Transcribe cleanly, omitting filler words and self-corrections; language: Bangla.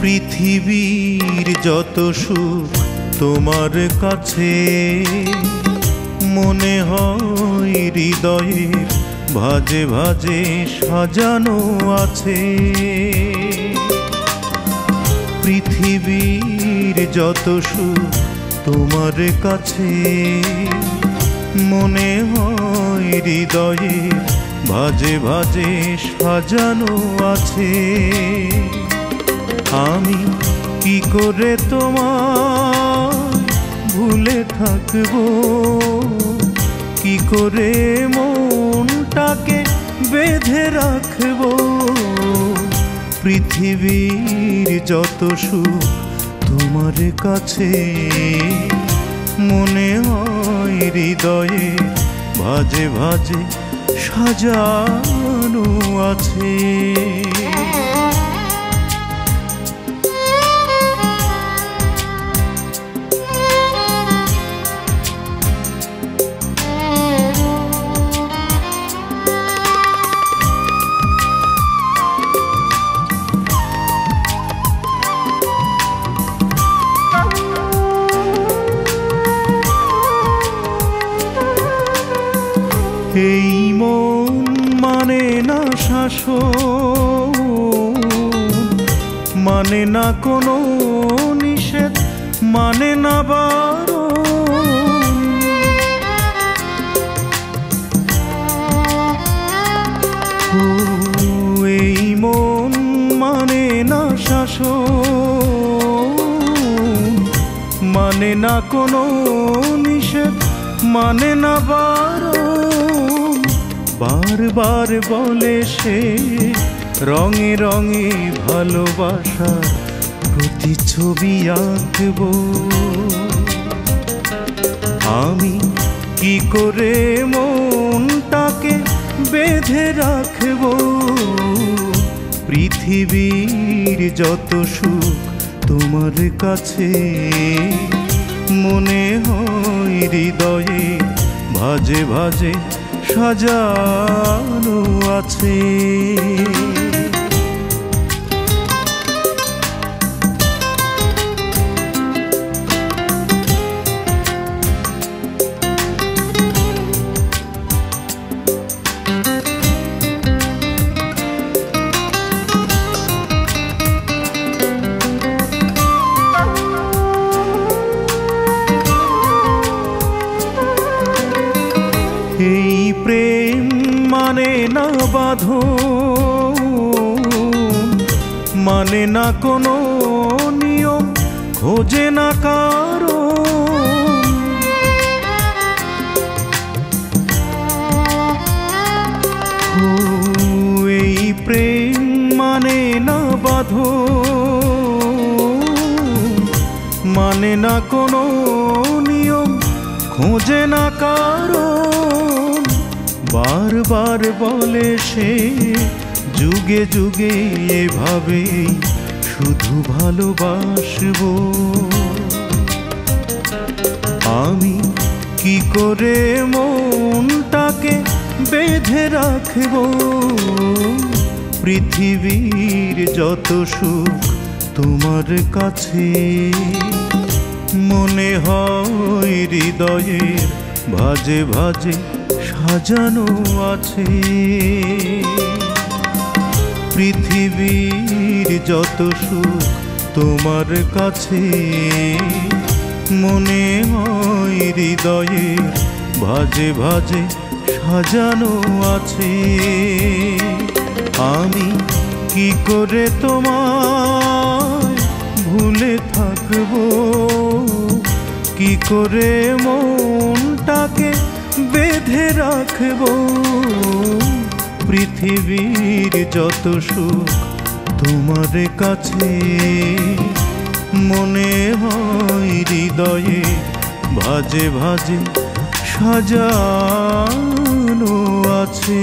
পৃথিবীর যত সুখ তোমার কাছে মনে হয় হৃদয়ের ভাজে ভাজে সাজানো আছে। পৃথিবীর যত সুখ তোমার কাছে মনে হয় হৃদয়ের ভাজে ভাজে সাজানো আছে। আমি কি করে তোমায় ভুলে থাকবো, কি করে মনটাকে বেঁধে রাখবো। পৃথিবীর যত সুখ তোমার কাছে মনে হয় হৃদয়ে ভাজে ভাজে সাজানো আছে। এই মন মানে না শাসন, মানে না কোনো নিষেধ, মানে না বারণ। এই মন মানে না শাসন, মানে না কোনো নিষেধ, মানে না বারণ। বারবার বলে সে রঙে রঙে ভালোবাসার প্রতিছবি আঁকবো। আমি কি করে মনটাকে বেঁধে রাখবো। পৃথিবীর যত সুখ তোমার কাছে মনে হয় হৃদয়ে ভাজে ভাজে সাজানো আছে। এই প্রেম মানে না বাঁধন, মানে না কোনো নিয়ম, খোঁজে না কারণ। এই প্রেম মানে না বাঁধন, মানে না কোনো নিয়ম, খোঁজে না কারণ। বারবার বলে সে যুগে যুগে এভাবে শুধু ভালোবাসবো। আমি কি করে মনটাকে বেঁধে রাখবো। পৃথিবীর যত সুখ তোমার কাছে মনে হয় হৃদয়ের ভাজে ভাজে সাজানো আছে। পৃথিবীর যত সুখ তোমার কাছে মনে হয় হৃদয়ের ভাজে ভাজে সাজানো আছে। আমি কি করে তোমায় ভুলে থাকবো, কি করে মনটাকে বেঁধে রাখবো। পৃথিবীর যত সুখ তোমার কাছে মনে হয় হৃদয়ে ভাজে ভাজে সাজানো আছে।